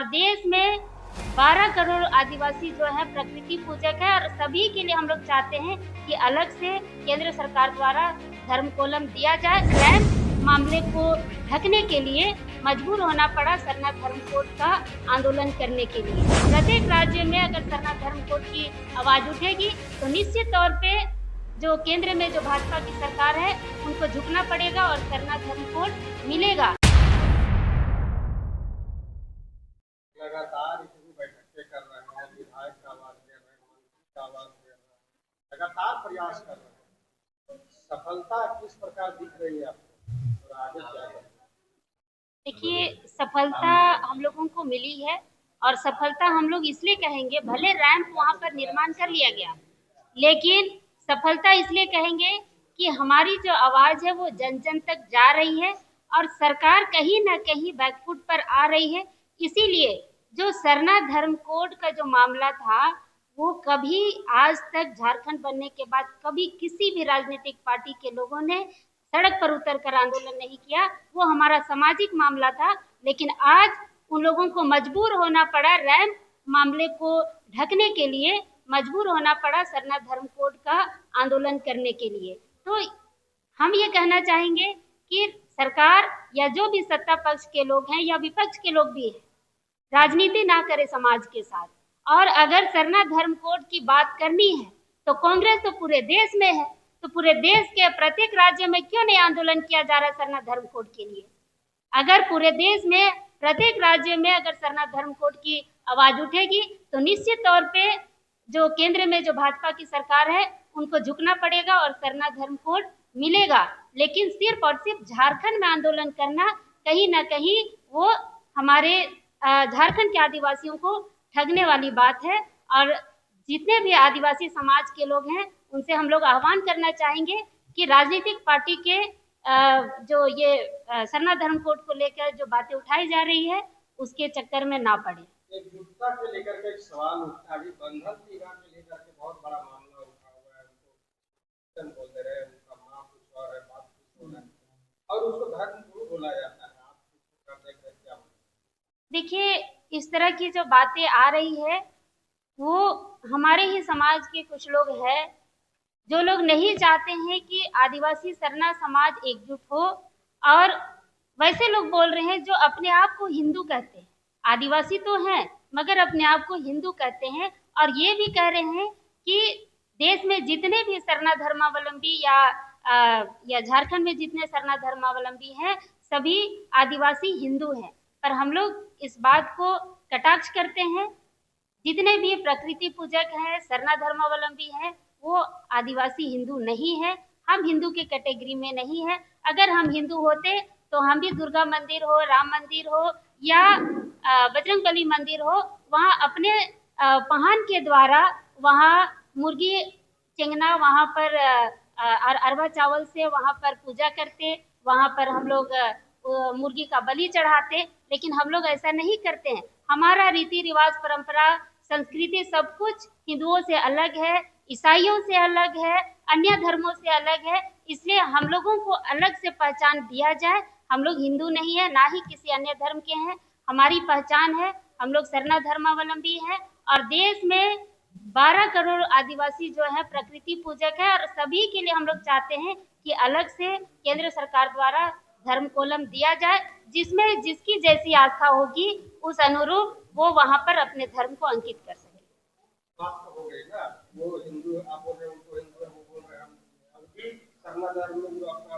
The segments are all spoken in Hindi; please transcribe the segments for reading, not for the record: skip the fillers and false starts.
देश में 12 करोड़ आदिवासी जो है प्रकृति पूजक है और सभी के लिए हम लोग चाहते हैं कि अलग से केंद्र सरकार द्वारा धर्म कोलम दिया जाए। रैंप मामले को ढकने के लिए मजबूर होना पड़ा सरना धर्म कोड का आंदोलन करने के लिए। प्रत्येक राज्य में अगर सरना धर्म कोड की आवाज उठेगी तो निश्चित तौर पे जो केंद्र में जो भाजपा की सरकार है उनको झुकना पड़ेगा और सरना धर्म कोड मिलेगा। लगातार इतनी बैठकें कर रहे हैं, विधायक का आवाज दे रहे हैं, मंत्री का आवाज दे रहे हैं, लगातार प्रयास कर रहे हैं, तो सफलता किस प्रकार दिख रही है आपको और आगे क्या है? देखिए, सफलता हम लोगों को मिली है और सफलता हम लोग इसलिए कहेंगे, भले रैंप वहां पर निर्माण कर लिया गया, लेकिन सफलता इसलिए कहेंगे कि हमारी जो आवाज है वो जन जन तक जा रही है और सरकार कहीं ना कहीं बैकफुट पर आ रही है। इसीलिए जो सरना धर्म कोड का जो मामला था वो कभी आज तक झारखंड बनने के बाद कभी किसी भी राजनीतिक पार्टी के लोगों ने सड़क पर उतरकर आंदोलन नहीं किया। वो हमारा सामाजिक मामला था, लेकिन आज उन लोगों को मजबूर होना पड़ा, रैंप मामले को ढकने के लिए मजबूर होना पड़ा सरना धर्म कोड का आंदोलन करने के लिए। तो हम ये कहना चाहेंगे कि सरकार या जो भी सत्ता पक्ष के लोग हैं या विपक्ष के लोग भी हैं, राजनीति ना करे समाज के साथ। और अगर सरना धर्म कोड की बात करनी है तो कांग्रेस तो पूरे देश में है, तो पूरे देश के प्रत्येक राज्य में क्यों नहीं आंदोलन किया जा रहा है सरना धर्म कोड के लिए? अगर पूरे देश में प्रत्येक राज्य में अगर सरना धर्म कोड की आवाज उठेगी तो निश्चित तौर पे जो केंद्र में जो भाजपा की सरकार है उनको झुकना पड़ेगा और सरना धर्म कोड मिलेगा। लेकिन सिर्फ और सिर्फ झारखंड में आंदोलन करना कहीं ना कहीं वो हमारे झारखंड के आदिवासियों को ठगने वाली बात है। और जितने भी आदिवासी समाज के लोग हैं उनसे हम लोग आह्वान करना चाहेंगे कि राजनीतिक पार्टी के जो ये सरना धर्म कोड को लेकर जो बातें उठाई जा रही है उसके चक्कर में ना पड़े। एकजुटता के लेकर के एक सवाल उठा, अभी बंधन विवाह के लेकर के बहुत बड़ा मामला उठा हुआ है, उनको बोल दे रहे हैं, उनका माँ कुछ और है, बाप कुछ और है और उसको धर्म गुरु बोला जाता है। आप क्या क्या? देखिए, इस तरह की जो बातें आ रही है वो हमारे ही समाज के कुछ लोग हैं जो लोग नहीं चाहते हैं कि आदिवासी सरना समाज एकजुट हो, और वैसे लोग बोल रहे हैं जो अपने आप को हिंदू कहते हैं, आदिवासी तो हैं मगर अपने आप को हिंदू कहते हैं, और ये भी कह रहे हैं कि देश में जितने भी सरना धर्मावलंबी या झारखंड में जितने सरना धर्मावलंबी हैं सभी आदिवासी हिंदू हैं। पर हम लोग इस बात को कटाक्ष करते हैं, जितने भी प्रकृति पूजक हैं सरना धर्मावलंबी हैं वो आदिवासी हिंदू नहीं है, हम हिंदू के कैटेगरी में नहीं है। अगर हम हिंदू होते तो हम भी दुर्गा मंदिर हो, राम मंदिर हो या बजरंगबली मंदिर हो, वहाँ अपने पहान के द्वारा वहाँ मुर्गी चेंगना, वहाँ पर अरवा चावल से वहाँ पर पूजा करते, वहाँ पर हम लोग मुर्गी का बलि चढ़ाते। लेकिन हम लोग ऐसा नहीं करते हैं। हमारा रीति रिवाज, परंपरा, संस्कृति सब कुछ हिंदुओं से अलग है, ईसाइयों से अलग है, अन्य धर्मों से अलग है। इसलिए हम लोगों को अलग से पहचान दिया जाए। हम लोग हिंदू नहीं है, ना ही किसी अन्य धर्म के हैं। हमारी पहचान है, हम लोग सरना धर्मावलंबी हैं और देश में 12 करोड़ आदिवासी जो है प्रकृति पूजक है और सभी के लिए हम लोग चाहते हैं कि अलग से केंद्र सरकार द्वारा धर्म कोलम दिया जाए, जिसमें जिसकी जैसी आस्था होगी उस अनुरूप वो वहां पर अपने धर्म को अंकित कर सके। बात तो हो गई ना, वो हिंदू आप बोल रहे हैं, उनको हिंदू है, वो बोल रहे हैं हम अभी सरना धर्म में जो आपका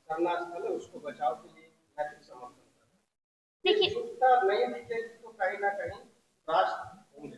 सरना स्थल है उसको बचाव के लिए नैतिक समर्थन कर रहे हैं। देखिए, एकजुटता नहीं दिखेगी तो कहीं ना कहीं राष्ट्र होंगे।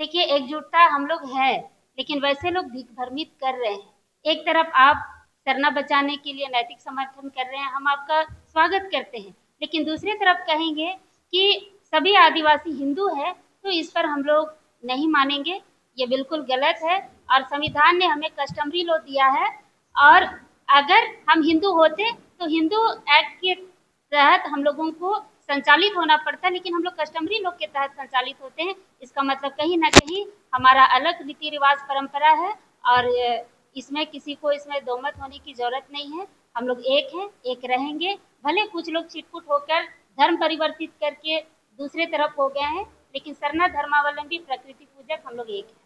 देखिए, एकजुटता हम लोग है, लेकिन वैसे लोग दिग्भ्रमित कर रहे हैं। एक तरफ आप सरना बचाने के लिए नैतिक समर्थन कर रहे हैं, हम आपका स्वागत करते हैं, लेकिन दूसरी तरफ कहेंगे कि सभी आदिवासी हिंदू है तो इस पर हम लोग नहीं मानेंगे, ये बिल्कुल गलत है। और संविधान ने हमें कस्टमरी लॉ दिया है, और अगर हम हिंदू होते तो हिंदू एक्ट के तहत हम लोगों को संचालित होना पड़ता है, लेकिन हम लोग कस्टमरी लॉ के तहत संचालित होते हैं। इसका मतलब कहीं ना कहीं हमारा अलग रीति रिवाज परंपरा है और इसमें किसी को इसमें दोमत होने की जरूरत नहीं है। हम लोग एक हैं, एक रहेंगे। भले कुछ लोग छिटपुट होकर धर्म परिवर्तित करके दूसरे तरफ हो गए हैं, लेकिन सरना धर्मावलंबी प्रकृति पूजक हम लोग एक हैं।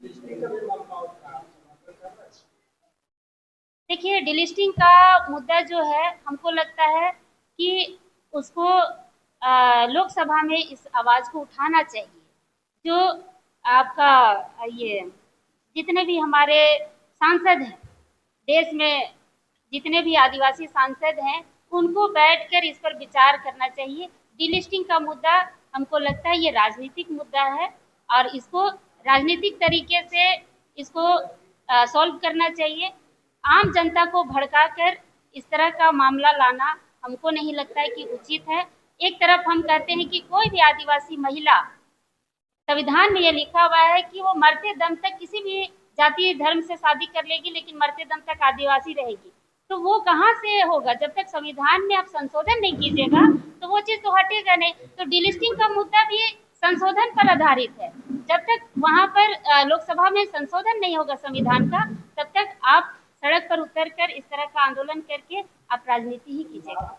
डिलिस्टिंग का भी मामला होता है, समर्थन कर रहे हैं। देखिए, डिलिस्टिंग का मुद्दा जो है, हमको लगता है कि उसको लोकसभा में इस आवाज़ को उठाना चाहिए। जो आपका ये जितने भी हमारे सांसद हैं, देश में जितने भी आदिवासी सांसद हैं, उनको बैठकर इस पर विचार करना चाहिए। डिलिस्टिंग का मुद्दा हमको लगता है ये राजनीतिक मुद्दा है, और इसको राजनीतिक तरीके से इसको सॉल्व करना चाहिए। आम जनता को भड़काकर इस तरह का मामला लाना हमको नहीं लगता है कि उचित है। एक तरफ हम कहते हैं कि कोई भी आदिवासी महिला, संविधान में ये लिखा हुआ है कि वो मरते दम तक किसी भी जाति धर्म से शादी कर लेगी, लेकिन मरते दम तक आदिवासी रहेगी। तो वो कहाँ से होगा? जब तक संविधान में आप संशोधन नहीं कीजिएगा तो वो चीज़ तो हटेगा नहीं। तो डिलिस्टिंग का मुद्दा भी संशोधन पर आधारित है। जब तक वहाँ पर लोकसभा में संशोधन नहीं होगा संविधान का, तब तक आप सड़क पर उतर कर इस तरह का आंदोलन करके आप राजनीति ही कीजिएगा।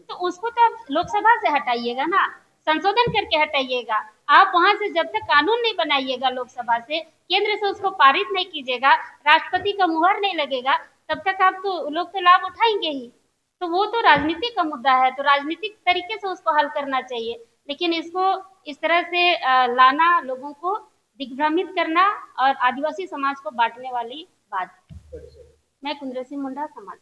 तो उसको तो आप लोकसभा से हटाइएगा ना, संशोधन करके हटाइएगा। आप वहां से जब तक कानून नहीं बनाइएगा लोकसभा से, केंद्र से उसको पारित नहीं कीजिएगा, राष्ट्रपति का मुहर नहीं लगेगा, तब तक आप तो लोग तो लाभ उठाएंगे ही। तो वो तो राजनीति का मुद्दा है, तो राजनीतिक तरीके से उसको हल करना चाहिए। लेकिन इसको इस तरह से लाना, लोगों को दिग्भ्रमित करना और आदिवासी समाज को बांटने वाली बात है। मैं कुंद्रा सिंह मुंडा, समाज।